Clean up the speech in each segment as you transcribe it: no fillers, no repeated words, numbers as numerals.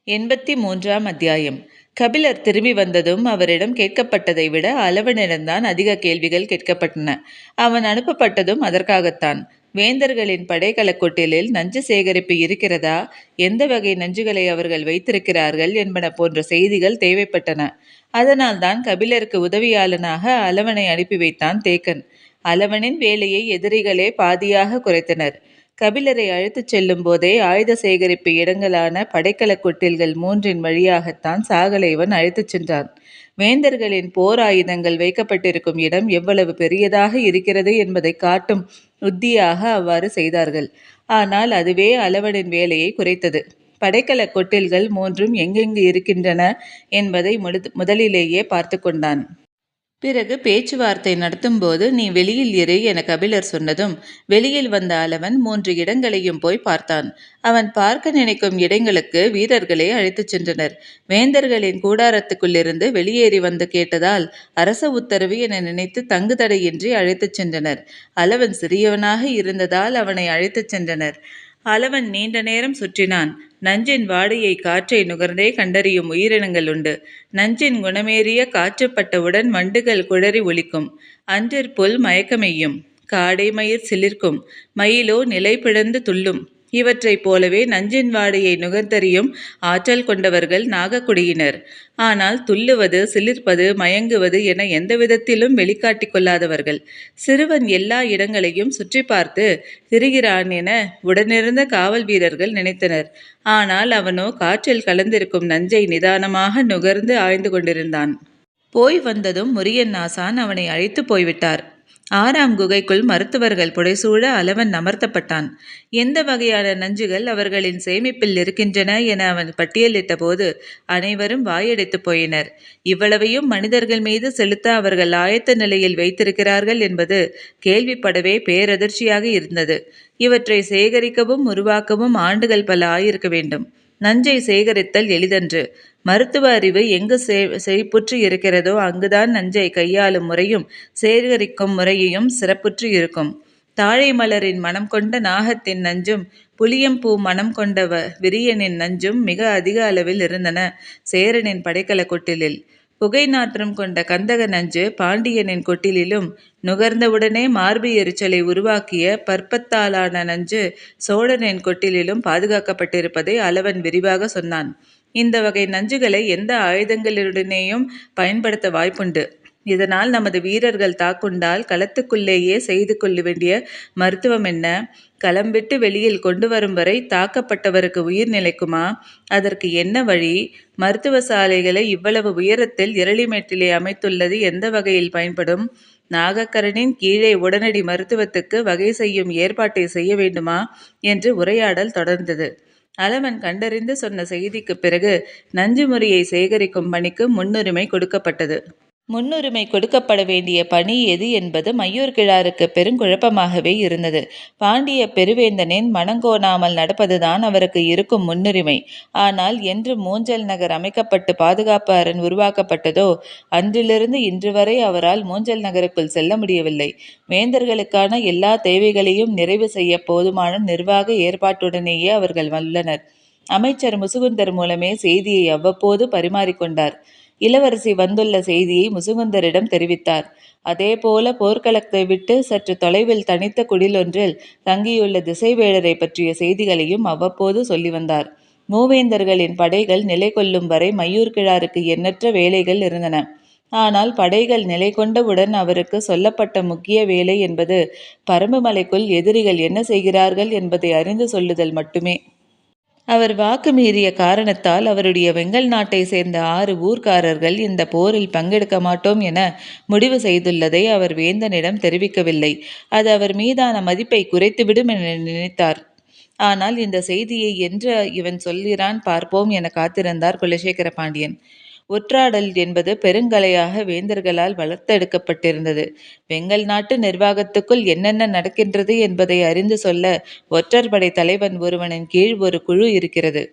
83ஆம் அத்தியாயம். கபிலர் திரும்பி வந்ததும் அவரிடம் கேட்கப்பட்டதை விட அளவனிடம்தான் அதிக கேள்விகள் கேட்கப்பட்டன. அவன் அனுப்பப்பட்டதும் அதற்காகத்தான். வேந்தர்களின் படைக்கலக்கொட்டிலில் நஞ்சு சேகரிப்பு இருக்கிறதா, எந்த வகை நஞ்சுகளை அவர்கள் வைத்திருக்கிறார்கள் என்பன போன்ற செய்திகள் தேவைப்பட்டன. அதனால்தான் கபிலருக்கு உதவியாளனாக அளவனை அனுப்பி வைத்தான் தேக்கன். அளவனின் வேலையை எதிரிகளே பாதியாக குறைத்தனர். கபிலரை அழைத்துச் செல்லும் போதே ஆயுத சேகரிப்பு இடங்களான படைக்கல கொட்டில்கள் 3 வழியாகத்தான் சாகலைவன் அழைத்துச் சென்றான். வேந்தர்களின் போர் ஆயுதங்கள் வைக்கப்பட்டிருக்கும் இடம் எவ்வளவு பெரியதாக இருக்கிறது என்பதை காட்டும் உத்தியாக அவ்வாறு செய்தார்கள். ஆனால் அதுவே அளவனின் வேலையை குறைத்தது. படைக்கல கொட்டில்கள் 3 எங்கெங்கு இருக்கின்றன என்பதை முதலிலேயே பார்த்து கொண்டான். பிறகு பேச்சுவார்த்தை நடத்தும்போது நீ வெளியில் இரு என கபிலர் சொன்னதும் வெளியில் வந்த அளவன் 3 இடங்களையும் போய் பார்த்தான். அவன் பார்க்க நினைக்கும் இடங்களுக்கு வீரர்களை அழைத்துச் சென்றனர். வேந்தர்களின் கூடாரத்துக்குள்ளிருந்து வெளியேறி வந்து கேட்டதால் அரச உத்தரவு என நினைத்து தங்கு தடையின்றி அழைத்துச் சென்றனர். அளவன் சிறியவனாக இருந்ததால் அவனை அழைத்துச் சென்றனர். அளவன் நீண்ட நேரம் சுற்றினான். நஞ்சின் வாடையை காற்றை நுகர்ந்தே கண்டறியும் உயிரினங்கள் உண்டு. நஞ்சின் குணமேறிய காற்றுப்பட்டவுடன் வண்டுகள் குழறி ஒலிக்கும். அன்றிற்புல் மயக்கமெய்யும். காடை மயிர் சிலிர்க்கும். மயிலோ நிலை பிழந்து துள்ளும். இவற்றைப் போலவே நஞ்சின் வாடையை நுகர்ந்தறியும் ஆற்றல் கொண்டவர்கள் நாகக்குடியினர். ஆனால் துள்ளுவது, சிலிர்ப்பது, மயங்குவது என எந்த விதத்திலும் வெளிக்காட்டி கொள்ளாதவர்கள். சிறுவன் எல்லா இடங்களையும் சுற்றி பார்த்து திரிகிறான் என உடனிருந்த காவல் வீரர்கள் நினைத்தனர். ஆனால் அவனோ காற்றில் கலந்திருக்கும் நஞ்சை நிதானமாக நுகர்ந்து ஆய்ந்து கொண்டிருந்தான். போய் வந்ததும் முரியன் ஆசான் அவனை அழைத்து போய்விட்டார். 6ஆம் குகைக்குள் மருத்துவர்கள் புடைசூழ அளவன் அமர்த்தப்பட்டான். எந்த வகையான நஞ்சுகள் அவர்களின் சேமிப்பில் இருக்கின்றன என அவன் பட்டியலிட்ட போது அனைவரும் வாயடைத்து போயினர். இவ்வளவையும் மனிதர்கள் மீது செலுத்த அவர்கள் ஆயத்த நிலையில் வைத்திருக்கிறார்கள் என்பது கேள்விப்படவே பேரதிர்ச்சியாக இருந்தது. இவற்றை சேகரிக்கவும் உருவாக்கவும் ஆண்டுகள் பல ஆயிருக்க வேண்டும். நஞ்சை சேகரித்தல் எளிதன்று. மருத்துவ அறிவு எங்கு செழிப்புற்று இருக்கிறதோ அங்குதான் நஞ்சை கையாளும் முறையும் சேகரிக்கும் முறையையும் சிறப்புற்று இருக்கும். தாழை மலரின் மனம் கொண்ட நாகத்தின் நஞ்சும் புளியம்பூ மனம் கொண்ட விரியனின் நஞ்சும் மிக அதிக அளவில் இருந்தன சேரனின் படைக்கல கொட்டிலில். புகை நாற்றம் கொண்ட கந்தக நஞ்சு பாண்டியனின் கொட்டிலும், நுகர்ந்தவுடனே மார்பு எரிச்சலை உருவாக்கிய பற்பத்தாலான நஞ்சு சோழனின் கொட்டிலும் பாதுகாக்கப்பட்டிருப்பதை அளவன் விரிவாக சொன்னான். இந்த வகை நஞ்சுகளை எந்த ஆயுதங்களுடனேயும் பயன்படுத்த வாய்ப்புண்டு. இதனால் நமது வீரர்கள் தாக்குண்டால் களத்துக்குள்ளேயே செய்து கொள்ள வேண்டிய மருத்துவம் என்ன? களம் விட்டு வெளியில் கொண்டு வரும் வரை தாக்கப்பட்டவருக்கு உயிர் நிலைக்குமா? அதற்கு என்ன வழி? மருத்துவ சாலைகளை இவ்வளவு உயரத்தில் இரளிமேட்டிலே அமைத்துள்ளது எந்த வகையில் பயன்படும்? நாகக்கரனின் கீழே உடனடி மருத்துவத்துக்கு வகை செய்யும் ஏற்பாட்டை செய்ய வேண்டுமா என்று உரையாடல் தொடர்ந்தது. அளவன் கண்டறிந்து சொன்ன செய்திக்கு பிறகு நஞ்சு முறையை சேகரிக்கும் பணிக்கு முன்னுரிமை கொடுக்கப்பட்டது. முன்னுரிமை கொடுக்கப்பட வேண்டிய பணி எது என்பது மையூர்கிழாருக்கு பெருங்குழப்பமாகவே இருந்தது. பாண்டிய பெருவேந்தனின் மனங்கோணாமல் நடப்பதுதான் அவருக்கு இருக்கும் முன்னுரிமை. ஆனால் என்று மூஞ்சல் நகர் அமைக்கப்பட்டு பாதுகாப்பு அரண் உருவாக்கப்பட்டதோ அன்றிலிருந்து இன்று வரை அவரால் மூஞ்சல் நகருக்குள் செல்ல முடியவில்லை. வேந்தர்களுக்கான எல்லா தேவைகளையும் நிறைவு செய்ய போதுமான நிர்வாக ஏற்பாட்டுடனேயே அவர்கள் உள்ளனர். அமைச்சர் முசுகுந்தர் மூலமே செய்தியை அவ்வப்போது பரிமாறிக்கொண்டார். இளவரசி வந்துள்ள செய்தியை முசுகுந்தரிடம் தெரிவித்தார். அதேபோல போர்க்களத்தை விட்டு சற்று தொலைவில் தனித்த குடிலொன்றில் தங்கியுள்ள திசைவேழரை பற்றிய செய்திகளையும் அவ்வப்போது சொல்லி வந்தார். மூவேந்தர்களின் படைகள் நிலை கொள்ளும் வரை மையூர்கிழாருக்கு எண்ணற்ற வேலைகள் இருந்தன. ஆனால் படைகள் நிலை கொண்டவுடன் அவருக்கு சொல்லப்பட்ட முக்கிய வேலை என்பது பரம்புமலைக்குள் எதிரிகள் என்ன செய்கிறார்கள் என்பதை அறிந்து சொல்லுதல் மட்டுமே. அவர் வாக்கு மீறிய காரணத்தால் அவருடைய வெங்கல் நாட்டை சேர்ந்த 6 ஊர்க்காரர்கள் இந்த போரில் பங்கெடுக்க மாட்டோம் என முடிவு செய்துள்ளதை அவர் வேந்தனிடம் தெரிவிக்கவில்லை. அது அவர் மீதான மதிப்பை குறைத்துவிடும் என நினைத்தார். ஆனால் இந்த செய்தியை என்று இவன் சொல்கிறான் பார்ப்போம் என காத்திருந்தார் குலசேகர பாண்டியன். ஒற்றாடல் என்பது பெருங்கலையாக வேந்தர்களால் வளர்த்தெடுக்கப்பட்டிருந்தது. வெங்கல் நாட்டு நிர்வாகத்துக்குள் என்னென்ன நடக்கின்றது என்பதை அறிந்து சொல்ல ஒற்றற்படை தலைவன் ஒருவனின் கீழ் ஒரு குழு இருக்கிறது.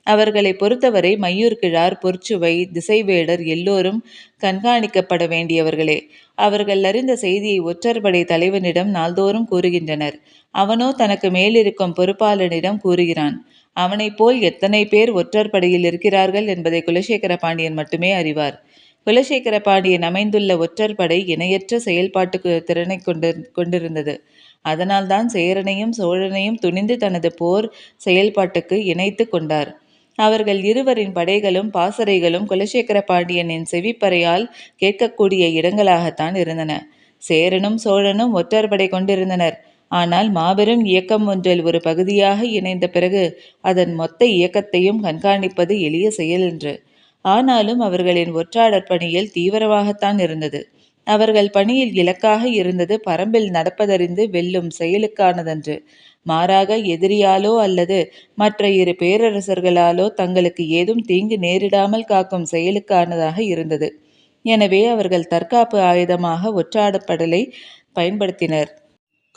அவர்களை பொறுத்தவரை மையூர்கிழார், பொற்சுவை, திசைவேடர் எல்லோரும் கண்காணிக்கப்பட வேண்டியவர்களே. அவர்கள் அறிந்த செய்தியை ஒற்றற்படை தலைவனிடம் நாள்தோறும் கூறுகின்றனர். அவனோ தனக்கு மேலிருக்கும் பொறுப்பாளனிடம் கூறுகிறான். அவனைப் போல் எத்தனை பேர் ஒற்றர் படையில் இருக்கிறார்கள் என்பதை குலசேகர பாண்டியன் மட்டுமே அறிவார். குலசேகர பாண்டியன் அமைந்துள்ள ஒற்றர் படை இணையற்ற செயல்பாட்டு திறனை கொண்டிருந்தது. அதனால்தான் சேரனையும் சோழனையும் துணிந்து தனது போர் செயல்பாட்டுக்கு இணைத்து கொண்டார். அவர்கள் இருவரின் படைகளும் பாசறைகளும் குலசேகர பாண்டியனின் செவிப்பறையால் கேட்கக்கூடிய இடங்களாகத்தான் இருந்தன. சேரனும் சோழனும் ஒற்றர் படை கொண்டிருந்தனர். ஆனால் மாபெரும் இயக்கம் ஒன்றில் ஒரு பகுதியாக இணைந்த பிறகு அதன் மொத்த இயக்கத்தையும் கண்காணிப்பது எளிய செயலென்று. ஆனாலும் அவர்களின் ஒற்றாடற் பணியில் தீவிரமாகத்தான் இருந்தது. அவர்கள் பணியில் இலக்காக இருந்தது பரம்பில் நடப்பதறிந்து வெல்லும் செயலுக்கானதன்று. மாறாக எதிரியாலோ அல்லது மற்ற இரு பேரரசர்களாலோ தங்களுக்கு ஏதும் தீங்கு நேரிடாமல் காக்கும் செயலுக்கானதாக இருந்தது. எனவே அவர்கள் தற்காப்பு ஆயுதமாக ஒற்றாடப்படலை பயன்படுத்தினர்.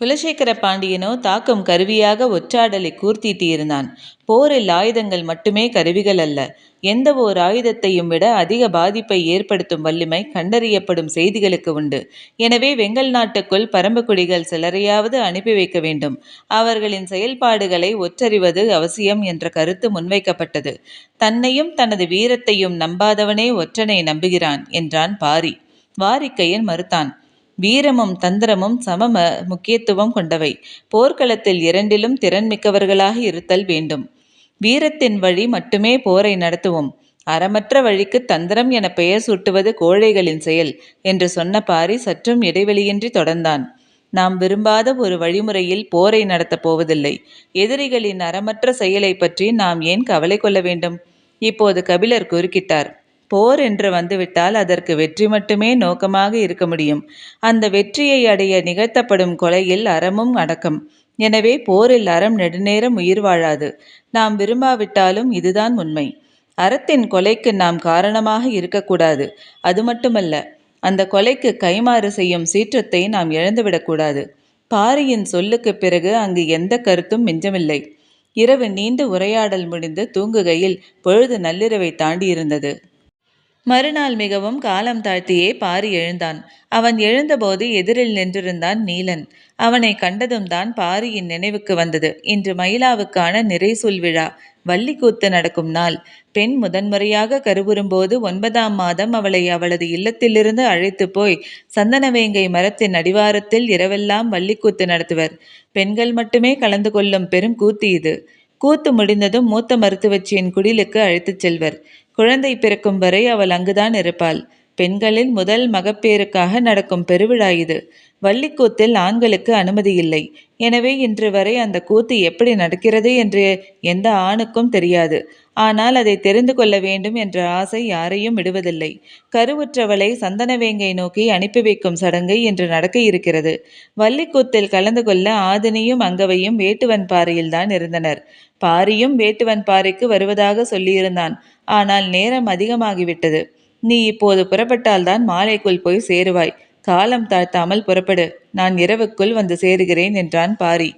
குலசேகர பாண்டியனோ தாக்கும் கருவியாக ஒற்றாடலை கூர்த்தீட்டியிருந்தான். போரில் ஆயுதங்கள் மட்டுமே கருவிகள் அல்ல. எந்த ஓர் ஆயுதத்தையும் விட அதிக பாதிப்பை ஏற்படுத்தும் வலிமை கண்டறியப்படும் செய்திகளுக்கு உண்டு. எனவே வெங்கல் நாட்டுக்குள் பரம்புக்குடிகள் சிலரையாவது அனுப்பி வைக்க வேண்டும். அவர்களின் செயல்பாடுகளை ஒற்றறிவது அவசியம் என்ற கருத்து முன்வைக்கப்பட்டது. தன்னையும் தனது வீரத்தையும் நம்பாதவனே ஒற்றனை நம்புகிறான் என்றான் பாரி. வாரிக்கையன் மறுத்தான். வீரமும் தந்திரமும் சம முக்கியத்துவம் கொண்டவை. போர்க்களத்தில் இரண்டிலும் திறன் மிக்கவர்களாக இருத்தல் வேண்டும். வீரத்தின் வழி மட்டுமே போரை நடத்துவோம். அறமற்ற வழிக்கு தந்திரம் என பெயர் சூட்டுவது கோழைகளின் செயல் என்று சொன்ன பாரி சற்றும் இடைவெளியின்றி தொடர்ந்தான். நாம் விரும்பாத ஒரு வழிமுறையில் போரை நடத்தப் போவதில்லை. எதிரிகளின் அறமற்ற செயலை பற்றி நாம் ஏன் கவலை கொள்ள வேண்டும்? இப்போது கபிலர் குறுக்கிட்டார். போர் என்று வந்துவிட்டால் அதற்கு வெற்றி மட்டுமே நோக்கமாக இருக்க முடியும். அந்த வெற்றியை அடைய நிகழ்த்தப்படும் கொலையில் அறமும் அடக்கம். எனவே போரில் அறம் நெடுநேரம் உயிர் வாழாது. நாம் விரும்பாவிட்டாலும் இதுதான் உண்மை. அறத்தின் கொலைக்கு நாம் காரணமாக இருக்கக்கூடாது. அது மட்டுமல்ல, அந்த கொலைக்கு கைமாறு செய்யும் சீற்றத்தை நாம் இழந்துவிடக்கூடாது. பாரியின் சொல்லுக்கு பிறகு அங்கு எந்த கருத்தும் மிஞ்சமில்லை. இரவு நீண்ட உரையாடல் முடிந்து தூங்குகையில் பொழுது நள்ளிரவை தாண்டியிருந்தது. மறுநாள் மிகவும் காலம் தாழ்த்தியே பாரி எழுந்தான். அவன் எழுந்தபோது எதிரில் நின்றிருந்தான் நீலன். அவனை கண்டதும் தான் பாரியின் நினைவுக்கு வந்தது. இன்று மயிலாவுக்கான நிறைசூல் விழா, வள்ளிக்கூத்து நடக்கும் நாள். பெண் முதன்முறையாக கருவுறும்போது 9ஆம் மாதம் அவளை அவளது இல்லத்திலிருந்து அழைத்து போய் சந்தனவேங்கை மரத்தின் அடிவாரத்தில் இரவெல்லாம் வள்ளிக்கூத்து நடத்துவர். பெண்கள் மட்டுமே கலந்து கொள்ளும் பெரும் கூத்து இது. கூத்து முடிந்ததும் மூத்த மருத்துவச்சியின் குடிலுக்கு அழைத்துச் செல்வர். குழந்தை பிறக்கும் வரை அவள் அங்குதான் இருப்பாள். பெண்களின் முதல் மகப்பேறுக்காக நடக்கும் பெருவிழா இது. வள்ளிக்கூத்தில் ஆண்களுக்கு அனுமதி இல்லை. எனவே இன்று வரை அந்த கூத்து எப்படி நடக்கிறது என்று எந்த ஆணுக்கும் தெரியாது. ஆனால் அதை தெரிந்து கொள்ள வேண்டும் என்ற ஆசை யாரையும் விடுவதில்லை. கருவுற்றவளை சந்தனவேங்கை நோக்கி அனுப்பி வைக்கும் சடங்கு இன்று நடக்க இருக்கிறது. வள்ளிக்கூத்தில் கலந்து கொள்ள ஆதினியும் அங்கவையும் வேட்டுவன் பாறையில்தான் இருந்தனர். பாரியும் வேட்டுவன் பாறைக்கு வருவதாக சொல்லியிருந்தான். ஆனால் நேரம் அதிகமாகிவிட்டது. நீ இப்போது புறப்பட்டால்தான் மாலைக்குள் போய் சேருவாய். காலம் தாழ்த்தாமல் புறப்படு. நான் இரவுக்குள் வந்து சேருகிறேன் என்றான் பாரி.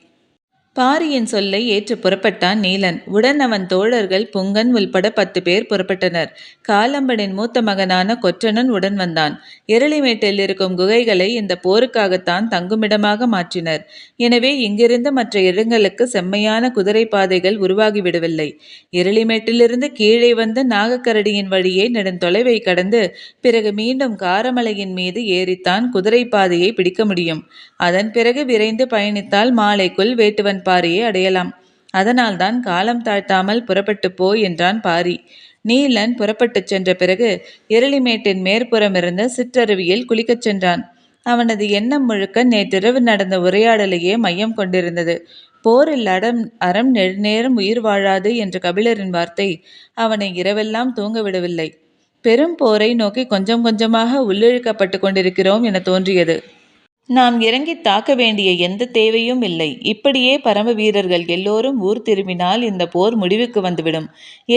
பாரியின் சொல்லை ஏற்று புறப்பட்டான் நீலன். உடன் அவன் தோழர்கள் புங்கன் உள்பட 10 பேர் புறப்பட்டனர். காலம்பனின் மூத்த மகனான கொற்றனன் உடன் வந்தான். எருளிமேட்டில் இருக்கும் குகைகளை இந்த போருக்காகத்தான் தங்குமிடமாக மாற்றினர். எனவே இங்கிருந்து மற்ற இடங்களுக்கு செம்மையான குதிரை பாதைகள் உருவாகிவிடவில்லை. எருளிமேட்டிலிருந்து கீழே வந்து நாகக்கரடியின் வழியே நெடுந்தொலைவை கடந்து பிறகு மீண்டும் காரமலையின் மீது ஏறித்தான் குதிரை பாதையை பிடிக்க முடியும். அதன் பிறகு விரைந்து பயணித்தால் மாலைக்குள் வேட்டுவன் பாரியை அடையலாம். அதனால்தான் காலம் தாழ்த்தாமல் புறப்பட்டு போ என்றான் பாரி. நீலன் புறப்பட்டுச் சென்ற பிறகு எருளிமேட்டின் மேற்புறம் இருந்த சிற்றருவியில் குளிக்கச் சென்றான். அவனது எண்ணம் முழுக்க நேற்றிரவு நடந்த உரையாடலையே மையம் கொண்டிருந்தது. போரில் அறம் நெடுநேரம் உயிர் வாழாது என்ற கபிலரின் வார்த்தை அவனை இரவெல்லாம் தூங்க விடவில்லை. பெரும் போரை நோக்கி கொஞ்சம் கொஞ்சமாக உள்ளிழுக்கப்பட்டு கொண்டிருக்கிறோம் என தோன்றியது. நாம் இறங்கி தாக்க வேண்டிய எந்த தேவையும் இல்லை. இப்படியே பரம வீரர்கள் எல்லோரும் ஊர் திரும்பினால் இந்த போர் முடிவுக்கு வந்துவிடும்.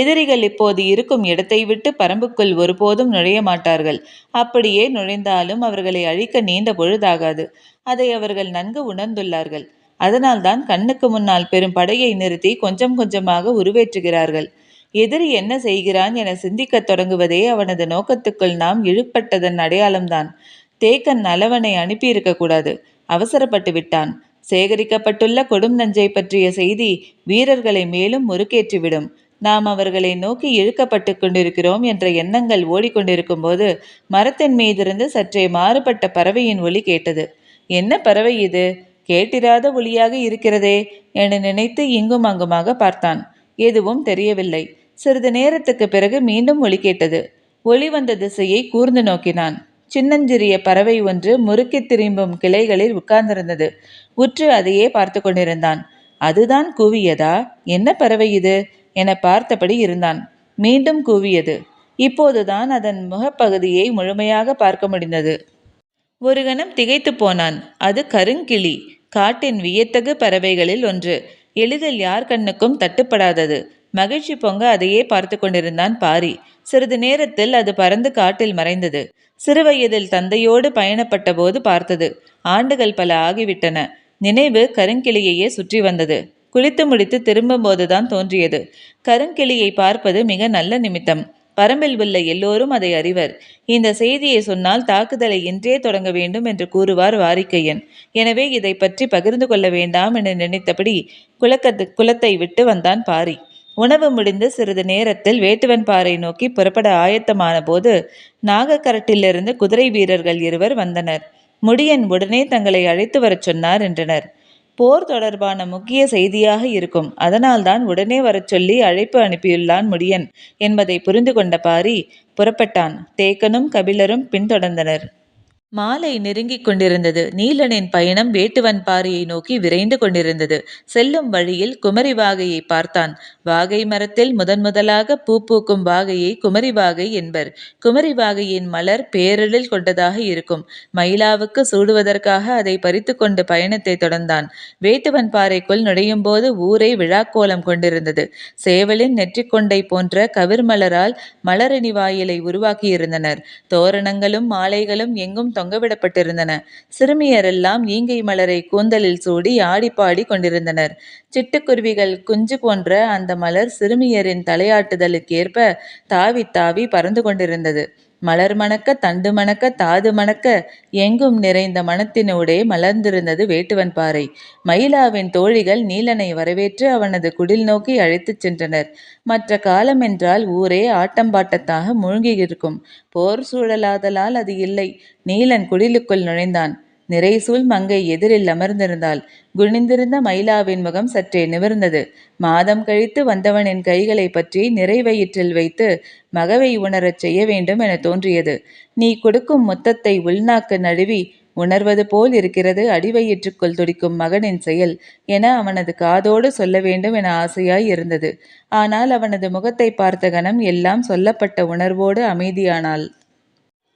எதிரிகள் இப்போது இருக்கும் இடத்தை விட்டு பரம்புக்குள் ஒருபோதும் நுழைய மாட்டார்கள். அப்படியே நுழைந்தாலும் அவர்களை அழிக்க நீண்ட பொழுதாகாது. அதை அவர்கள் நன்கு உணர்ந்துள்ளார்கள். அதனால்தான் கண்ணுக்கு முன்னால் பெரும் படையை நிறுத்தி கொஞ்சம் கொஞ்சமாக உருவேற்றுகிறார்கள். எதிரி என்ன செய்கிறான் என சிந்திக்கத் தொடங்குவதே அவனது நோக்கத்துக்குள் நாம் இழுப்பட்டதன் அடையாளம்தான். தேக்கன் நலவனை அனுப்பியிருக்க கூடாது. அவசரப்பட்டு விட்டான். சேகரிக்கப்பட்டுள்ள கொடும் நஞ்சை பற்றிய செய்தி வீரர்களை மேலும் முறுக்கேற்றிவிடும். நாம் அவர்களை நோக்கி இழுக்கப்பட்டு கொண்டிருக்கிறோம் என்ற எண்ணங்கள் ஓடிக்கொண்டிருக்கும் போது மரத்தின் மீதிருந்து சற்றே மாறுபட்ட பறவையின் ஒலி கேட்டது. என்ன பறவை இது? கேட்டிராத ஒலியாக இருக்கிறதே என நினைத்து இங்கும் அங்குமாக பார்த்தான். எதுவும் தெரியவில்லை. சிறிது நேரத்துக்கு பிறகு மீண்டும் ஒலி கேட்டது. ஒலி வந்த திசையை கூர்ந்து நோக்கினான். சின்னஞ்சிறிய பறவை ஒன்று முறுக்கி திரும்பும் கிளைகளில் உட்கார்ந்திருந்தது. உற்று அதையே பார்த்து கொண்டிருந்தான். அதுதான் கூவியதா? என்ன பறவை இது என பார்த்தபடி இருந்தான். மீண்டும் கூவியது. இப்போதுதான் அதன் முகப்பகுதியை முழுமையாக பார்க்க முடிந்தது. ஒரு கணம் திகைத்து போனான். அது கருங்கிளி, காட்டின் வியத்தகு பறவைகளில் ஒன்று. எளிதில் யார் கண்ணுக்கும் தட்டுப்படாதது. மகிழ்ச்சி பொங்க அதையே பார்த்து கொண்டிருந்தான் பாரி. சிறிது நேரத்தில் அது பறந்து காட்டில் மறைந்தது. சிறுவயதில் தந்தையோடு பயணப்பட்ட போது பார்த்தது. ஆண்டுகள் பல ஆகிவிட்டன. நினைவு கருங்கிளியையே சுற்றி வந்தது. குளித்து முடித்து திரும்பும் போதுதான் தோன்றியது. கருங்கிளியை பார்ப்பது மிக நல்ல நிமித்தம். பரம்பில் உள்ள எல்லோரும் அதை அறிவர். இந்த செய்தியை சொன்னால் தாக்குதலை இன்றே தொடங்க வேண்டும் என்று கூறுவார் வாரிக்கையன். எனவே இதை பற்றி பகிர்ந்து கொள்ள வேண்டாம் என நினைத்தபடி குளத்தை விட்டு வந்தான் பாரி. உணவு முடிந்து சிறிது நேரத்தில் வேட்டுவன் பாறை நோக்கி புறப்பட ஆயத்தமான போது நாகக்கரட்டிலிருந்து குதிரை வீரர்கள் இருவர் வந்தனர். முடியன் உடனே தங்களை அழைத்து வரச் சொன்னார் என்றனர். போர் தொடர்பான முக்கிய செய்தியாக இருக்கும். அதனால்தான் உடனே வரச் சொல்லி அழைப்பு அனுப்பியுள்ளான் முடியன் என்பதை புரிந்து கொண்ட பாரி புறப்பட்டான். தேக்கனும் கபிலரும் பின்தொடர்ந்தனர். மாலை நெருங்கிக் கொண்டிருந்தது. நீலனின் பயணம் வேட்டுவன் பாறையை நோக்கி விரைந்து கொண்டிருந்தது. செல்லும் வழியில் குமரி வாகையை பார்த்தான். வாகை மரத்தில் முதலாக பூ பூக்கும் வாகையை குமரி வாகை என்பர். குமரி வாகையின் மலர் பேரழில் கொண்டதாக இருக்கும். மயிலாவுக்கு சூடுவதற்காக அதை பறித்து கொண்டு பயணத்தை தொடர்ந்தான். வேட்டுவன் பாறைக்குள் நுழையும் போது ஊரே விழாக்கோலம் கொண்டிருந்தது. சேவலின் நெற்றிக்கொண்டை போன்ற கவிர்மலரால் மலரணி வாயிலை உருவாக்கியிருந்தனர். தோரணங்களும் மாலைகளும் எங்கும் தொங்கவிடப்பட்டிருந்தன. சிறுமியரெல்லாம் ஈங்கை மலரை கூந்தலில் சூடி ஆடிப்பாடி கொண்டிருந்தனர். சிட்டுக்குருவிகள் குஞ்சு போன்ற அந்த மலர் சிறுமியரின் தலையாட்டுதலுக்கேற்ப தாவி தாவி பறந்து கொண்டிருந்தது. மலர் மணக்க, தண்டு மணக்க, தாது மணக்க, எங்கும் நிறைந்த மனத்தினூடே மலர்ந்திருந்தது வேட்டுவன் பாறை. மயிலாவின் தோழிகள் நீலனை வரவேற்று அவனது குடில் நோக்கி அழைத்துச் சென்றனர். மற்ற காலம் என்றால் ஊரே ஆட்டம்பாட்டத்தாக மூழ்கியிருக்கும். போர் சூழலாதலால் அது இல்லை. நீலன் குடிலுக்குள் நுழைந்தான். நிறைசூழ் மங்கை எதிரில் அமர்ந்திருந்தாள். குனிந்திருந்த மயிலாவின் முகம் சற்றே நிமிர்ந்தது. மாதம் கழித்து வந்தவனின் கைகளை பற்றி நிறைவயிற்றில் வைத்து மகவை உணரச் செய்ய வேண்டும் என தோன்றியது. நீ கொடுக்கும் முத்தத்தை உள்நாக்கு நழுவி உணர்வது போல் இருக்கிறது அடிவயிற்றுக்குள் துடிக்கும் மகனின் செயல் என அவனது காதோடு சொல்ல வேண்டும் என ஆசையாய் இருந்தது. ஆனால் அவனது முகத்தை பார்த்த கணம் எல்லாம் சொல்லப்பட்ட உணர்வோடு அமைதியானாள்.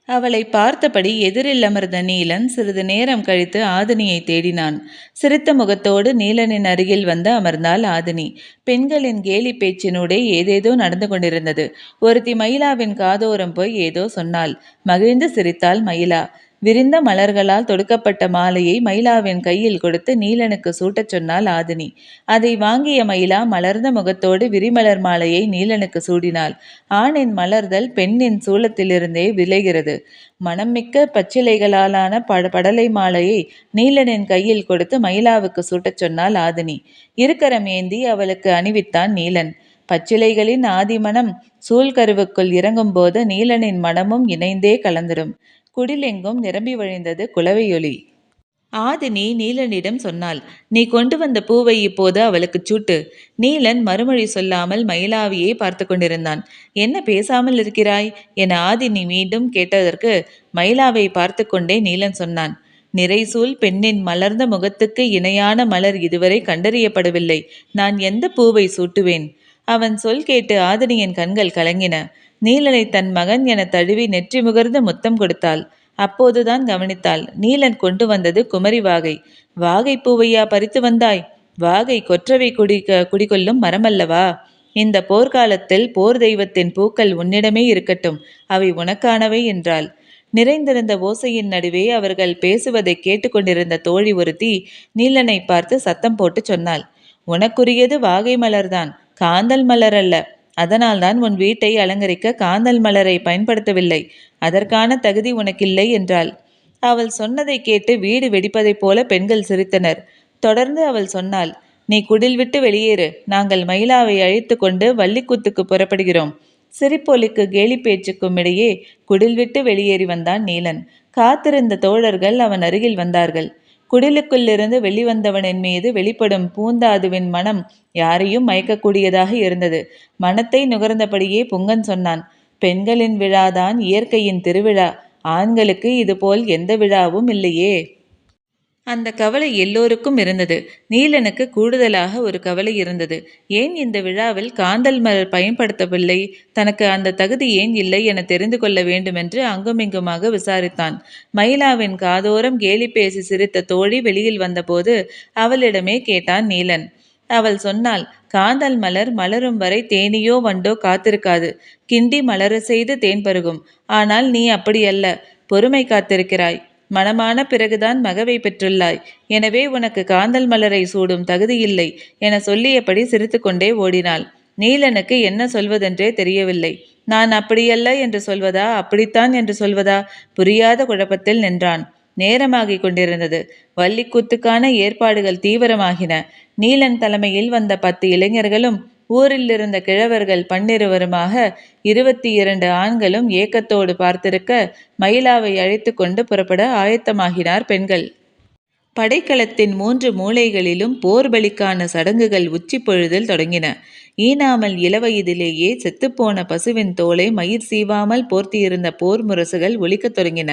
அவளை பார்த்தபடி எதிரில் அமர்ந்த நீலன் சிறிது நேரம் கழித்து ஆதினியை தேடினான். சிரித்த முகத்தோடு நீலனின் அருகில் வந்து அமர்ந்தாள் ஆதினி. பெண்களின் கேலி பேச்சினூடே ஏதேதோ நடந்து கொண்டிருந்தது. ஒருத்தி மயிலாவின் காதோரம் போய் ஏதோ சொன்னாள். மகிழ்ந்து சிரித்தாள் மயிலா. விரிந்த மலர்களால் தொடுக்கப்பட்ட மாலையை மயிலாவின் கையில் கொடுத்து நீலனுக்கு சூட்டச் சொன்னாள் ஆதினி. அதை வாங்கிய மயிலா மலர்ந்த முகத்தோடு விரிமலர் மாலையை நீலனுக்கு சூடினாள். ஆணின் மலர்தல் பெண்ணின் சூலத்திலிருந்தே விளைகிறது. மனம்மிக்க பச்சிலைகளாலான படலை மாலையை நீலனின் கையில் கொடுத்து மயிலாவுக்கு சூட்டச் சொன்னாள் ஆதினி. இருக்கரம் ஏந்தி அவளுக்கு அணிவித்தான் நீலன். பச்சிலைகளின் ஆதிமனம் சூழ்கருவுக்குள் இறங்கும் போது நீலனின் மனமும் இணைந்தே கலந்திடும். குடிலெங்கும் நிரம்பி வழிந்தது குலவையொலி. ஆதினி நீலனிடம் சொன்னாள், நீ கொண்டு வந்த பூவை இப்போது அவளுக்கு சூட்டு. நீலன் மறுமொழி சொல்லாமல் மயிலாவியை பார்த்து கொண்டிருந்தான். என்ன பேசாமல் இருக்கிறாய் என ஆதினி மீண்டும் கேட்டதற்கு மயிலாவை பார்த்து கொண்டே நீலன் சொன்னான், நிறைசூல் பெண்ணின் மலர்ந்த முகத்துக்கு இணையான மலர் இதுவரை கண்டறியப்படவில்லை. நான் எந்த பூவை சூட்டுவேன்? அவன் சொல் கேட்டு ஆதினியின் கண்கள் கலங்கின. நீலனை தன் மகன் என தழுவி நெற்றி முகர்ந்து முத்தம் கொடுத்தாள். அப்போதுதான் கவனித்தாள், நீலன் கொண்டு வந்தது குமரி வாகை. வாகை பூவையா பறித்து வந்தாய்? வாகை கொற்றவை குடிகொள்ளும் மரமல்லவா? இந்த போர்க்காலத்தில் போர் தெய்வத்தின் பூக்கள் உன்னிடமே இருக்கட்டும், அவை உனக்கானவை என்றாள். நிறைந்திருந்த ஓசையின் நடுவே அவர்கள் பேசுவதை கேட்டுக்கொண்டிருந்த தோழி ஒருத்தி நீலனை பார்த்து சத்தம் போட்டு சொன்னாள், உனக்குரியது வாகை மலர்தான், காந்தல் மலர் அல்ல. அதனால்தான் உன் வீட்டை அலங்கரிக்க காந்தல் மலரை பயன்படுத்தவில்லை. அதற்கான தகுதி உனக்கில்லை என்றாள். அவள் சொன்னதை கேட்டு வீடு வெடிப்பதைப் போல பெண்கள் சிரித்தனர். தொடர்ந்து அவள் சொன்னாள், நீ குடில் விட்டு வெளியேறு, நாங்கள் மயிலாவை அழைத்து கொண்டு வள்ளிக்கூத்துக்கு புறப்படுகிறோம். சிரிப்பொலிக்கு கேலி பேச்சுக்கும் இடையே குடில் விட்டு வெளியேறி வந்தான் நீலன். காத்திருந்த தோழர்கள் அவன் அருகில் வந்தார்கள். குடிலுக்குள்ளிருந்து வெளிவந்தவனின் மீது வெளிப்படும் பூந்தாதுவின் மனம் யாரையும் மயக்கக்கூடியதாக இருந்தது. மனத்தை நுகர்ந்தபடியே புங்கன் சொன்னான், பெண்களின் விழாதான் இயற்கையின் திருவிழா. ஆண்களுக்கு இதுபோல் எந்த விழாவும் இல்லையே. அந்த கவலை எல்லோருக்கும் இருந்தது. நீலனுக்கு கூடுதலாக ஒரு கவலை இருந்தது. ஏன் இந்த விழாவில் காந்தல் மலர் பயன்படுத்தவில்லை? தனக்கு அந்த தகுதி ஏன் இல்லை என தெரிந்து கொள்ள வேண்டுமென்று அங்குமிங்குமாக விசாரித்தான். மயிலாவின் காதோரம் கேலி பேசி சிரித்த தோழி வெளியில் வந்தபோது அவளிடமே கேட்டான் நீலன். அவள் சொன்னாள், காந்தல் மலர் மலரும் வரை தேனியோ வண்டோ காத்திருக்காது. கிண்டி மலர செய்து தேன் பருகும். ஆனால் நீ அப்படியல்ல, பொறுமை காத்திருக்கிறாய். மணமான பிறகுதான் மகவை பெற்றுள்ளாய். எனவே உனக்கு காந்தல் மலரை சூடும் தகுதியில்லை என சொல்லியபடி சிரித்து கொண்டே ஓடினாள். நீலனுக்கு என்ன சொல்வதென்றே தெரியவில்லை. நான் அப்படியல்ல என்று சொல்வதா, அப்படித்தான் என்று சொல்வதா, புரியாத குழப்பத்தில் நின்றான். நேரமாகிக் கொண்டிருந்தது. வள்ளிக்கூத்துக்கான ஏற்பாடுகள் தீவிரமாகின. நீலன் தலைமையில் வந்த 10 இளைஞர்களும் ஊரில் இருந்த கிழவர்கள் 12வருமாக 22 ஆண்களும் ஏக்கத்தோடு பார்த்திருக்க மயிலாவை அழைத்து கொண்டு புறப்பட ஆயத்தமாகினார் பெண்கள். படைக்களத்தின் 3 மூலைகளிலும் போர்பலிக்கான சடங்குகள் உச்சி பொழுதில் தொடங்கின. ஈனாமல் இளவயதிலேயே செத்துப்போன பசுவின் தோலை மயிர் சீவாமல் போர்த்தியிருந்த போர் முரசுகள் ஒலிக்கத் தொடங்கின.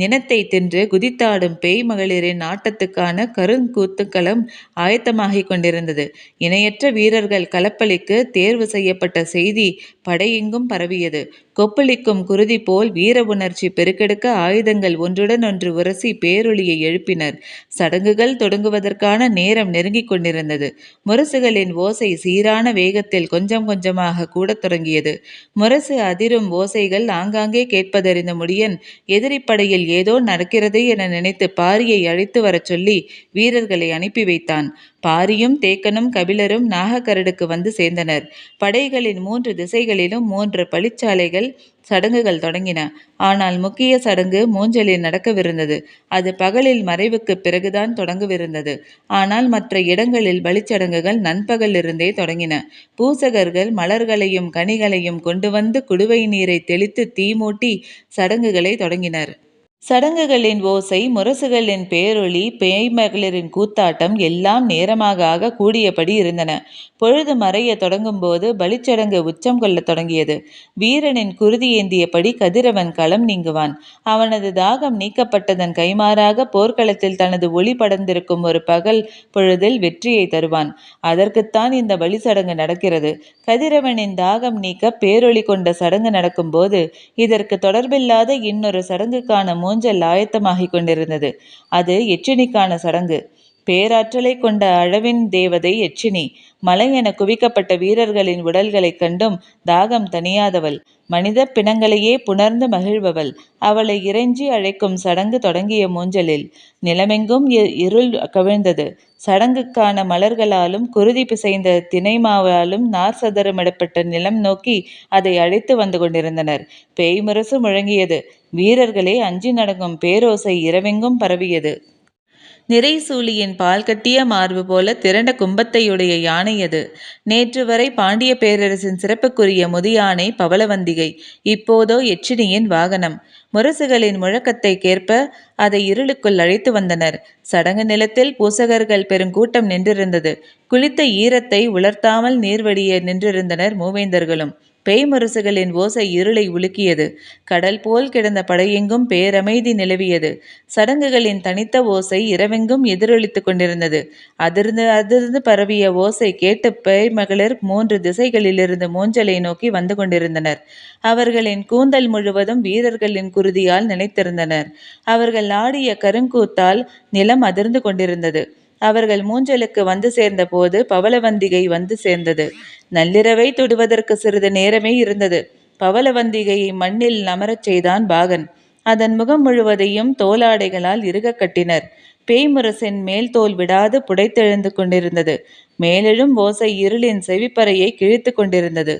நினத்தை தின்று குதித்தாடும் பேய் மகளிரின் ஆட்டத்துக்கான கருங்கூத்துக்களம் ஆயத்தமாகிக் கொண்டிருந்தது. இணையற்ற வீரர்கள் களப்பலிக்கு தேர்வு செய்யப்பட்ட செய்தி படையெங்கும் பரவியது. கொப்பளிக்கும் குருதி போல் வீர உணர்ச்சி பெருக்கெடுக்க ஆயுதங்கள் ஒன்றுடன் ஒன்று உரசி பேரொலியை எழுப்பினர். சடங்குகள் தொடங்குவதற்கான நேரம் நெருங்கிக் கொண்டிருந்தது. முரசுகளின் ஓசை சீரான வேகத்தில் கொஞ்சம் கொஞ்சமாக கூடத் தொடங்கியது. முரசு அதிரும் ஓசைகள் ஆங்காங்கே கேட்பதறிந்த முடியன் எதிரிப்படையில் ஏதோ நடக்கிறது என நினைத்து பாரியை அழைத்து வரச் சொல்லி வீரர்களை அனுப்பி வைத்தான். பாரியும் தேக்கனும் கபிலரும் நாகக்கரடுக்கு வந்து சேர்ந்தனர். படைகளின் 3 திசைகளிலும் 3 பழிச்சாலைகள் சடங்குகள் தொடங்கின. ஆனால் முக்கிய சடங்கு மூஞ்சலில் நடக்கவிருந்தது. அது பகலில் மறைவுக்கு பிறகுதான் தொடங்கவிருந்தது. ஆனால் மற்ற இடங்களில் பலிச்சடங்குகள் நண்பகலிருந்தே தொடங்கின. பூசகர்கள் மலர்களையும் கனிகளையும் கொண்டு வந்து குடுவை நீரை தெளித்து தீமூட்டி சடங்குகளை தொடங்கினர். சடங்குகளின் ஓசை, முரசுகளின் பேரொளி, பேய்மகளிரின் கூத்தாட்டம் எல்லாம் நேரமாக கூடியபடி இருந்தன. பொழுது மறைய தொடங்கும் போது பலிச்சடங்கு உச்சம் கொள்ளத் தொடங்கியது. வீரனின் குருதி ஏந்தியபடி கதிரவன் களம் நீங்குவான். அவனது தாகம் நீக்கப்பட்டதன் கைமாறாக போர்க்களத்தில் தனது ஒளி படர்ந்திருக்கும் ஒரு பகல் பொழுதில் வெற்றியை தருவான். அதற்குத்தான் இந்த பலி சடங்கு நடக்கிறது. கதிரவனின் தாகம் நீக்க பேரொளி கொண்ட சடங்கு நடக்கும்போது இதற்கு தொடர்பில்லாத இன்னொரு சடங்குக்கான மூஞ்சல் ஆயத்தமாகிக் கொண்டிருந்தது. அது எச்சினிக்கான சடங்கு. பேராற்றலை கொண்ட அழவின் தேவதை எச்சினி. மலையென குவிக்கப்பட்ட வீரர்களின் உடல்களைக் கண்டும் தாகம் தணியாதவள். மனித பிணங்களையே புணர்ந்து மகிழ்பவள். அவளை இறைஞ்சி அழைக்கும் சடங்கு தொடங்கிய மூஞ்சலில் நிலமெங்கும் இருள் கவிழ்ந்தது. சடங்குக்கான மலர்களாலும் குருதி பிசைந்த தினைமாவாலும் நார் சதரமிடப்பட்ட நிலம் நோக்கி அதை அழைத்து வந்து கொண்டிருந்தனர். பேய்முரசு முழங்கியது. வீரர்களே அஞ்சி நடங்கும் பேரோசை இரவெங்கும் பரவியது. நிறைசூலியின் பால் கட்டிய மார்பு போல திரண்ட கும்பத்தையுடைய யானை அது. நேற்று வரை பாண்டிய பேரரசின் சிறப்புக்குரிய முதியானை பவளவந்திகை. இப்போதோ எச்சினியின் வாகனம். முரசுகளின் முழக்கத்தை கேட்ப அதை இருளுக்குள் அழைத்து வந்தனர். சடங்கு நிலத்தில் பூசகர்கள் பெருங்கூட்டம் நின்றிருந்தது. குளித்த ஈரத்தை உலர்த்தாமல் நீர்வடிய நின்றிருந்தனர் மூவேந்தர்களும். பேய்முரசுகளின் ஓசை இருளை உலுக்கியது. கடல் போல் கிடந்த படையெங்கும் பேரமைதி நிலவியது. சடங்குகளின் தனித்த ஓசை இரவெங்கும் எதிரொலித்து கொண்டிருந்தது. அதிர்ந்து பரவிய ஓசை கேட்டு பேய்மகளிர் 3 திசைகளிலிருந்து மூஞ்சலை நோக்கி வந்து கொண்டிருந்தனர். அவர்களின் கூந்தல் முழுவதும் வீரர்களின் குருதியால் நினைத்திருந்தனர். அவர்கள் ஆடிய கருங்கூத்தால் நிலம் அதிர்ந்து கொண்டிருந்தது. அவர்கள் மூஞ்சலுக்கு வந்து சேர்ந்த போது பவளவந்திகை வந்து சேர்ந்தது. நள்ளிரவை தொடுவதற்கு சிறிது நேரமே இருந்தது. பவளவந்திகையை மண்ணில் அமரச் செய்தான் பாகன். அதன் முகம் முழுவதையும் தோலாடைகளால் இறுக கட்டினர். பேய்முரசின் மேல் தோல் விடாது புடைத்தெழுந்து கொண்டிருந்தது. மேலெழும் ஓசை இருளின் செவிப்பறையை கிழித்து கொண்டிருந்தது.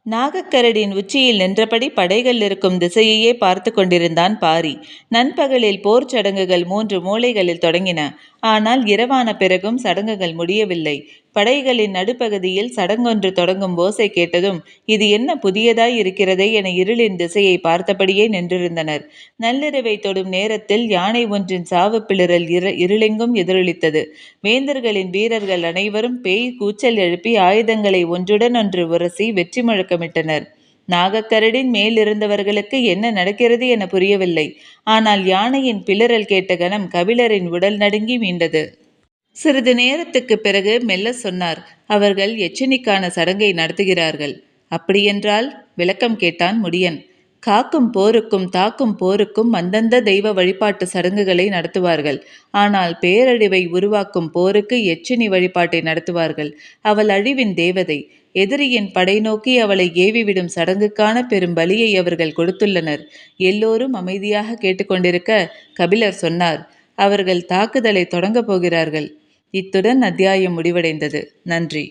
நாகக்கரடின் உச்சியில் நின்றபடி படைகள் இருக்கும் திசையையே பார்த்து கொண்டிருந்தான் பாரி. நண்பகலில் போர் சடங்குகள் 3 மூலைகளில் தொடங்கின. ஆனால் இரவான பிறகும் சடங்குகள் முடியவில்லை. படைகளின் நடுப்பகுதியில் சடங்கொன்று தொடங்கும் ஓசை கேட்டதும், இது என்ன புதியதாய் இருக்கிறதே என இருளின் திசையை பார்த்தபடியே நின்றிருந்தனர். நள்ளிரவை தொடும் நேரத்தில் யானை ஒன்றின் சாவு பிளிரல் இருளெங்கும் எதிரொலித்தது. வேந்தர்களின் வீரர்கள் அனைவரும் பேய் கூச்சல் எழுப்பி ஆயுதங்களை ஒன்றுடன் ஒன்று உரசி வெற்றி முழக்கமிட்டனர். நாகக்கரடின் மேல் இருந்தவர்களுக்கு என்ன நடக்கிறது என புரியவில்லை. ஆனால் யானையின் பிளறல் கேட்ட கணம் கபிலரின் உடல் நடுங்கி மீண்டது. சிறிது நேரத்துக்கு பிறகு மெல்ல சொன்னார், அவர்கள் எச்சினிக்கான சடங்கை நடத்துகிறார்கள். அப்படியென்றால்? விளக்கம் கேட்டான் முடியன். காக்கும் போருக்கும் தாக்கும் போருக்கும் அந்தந்த தெய்வ வழிபாட்டு சடங்குகளை நடத்துவார்கள். ஆனால் பேரழிவை உருவாக்கும் போருக்கு எச்சினி வழிபாட்டை நடத்துவார்கள். அவள் அழிவின் தேவதை. எதிரியின் படை நோக்கி அவளை ஏவிவிடும் சடங்குக்கான பெரும் பலியை அவர்கள் கொடுத்துள்ளனர். எல்லோரும் அமைதியாக கேட்டுக்கொண்டிருக்க கபிலர் சொன்னார், அவர்கள் தாக்குதலை தொடங்கப் போகிறார்கள். இத்துடன் அத்தியாயம் முடிவடைந்தது. நன்றி.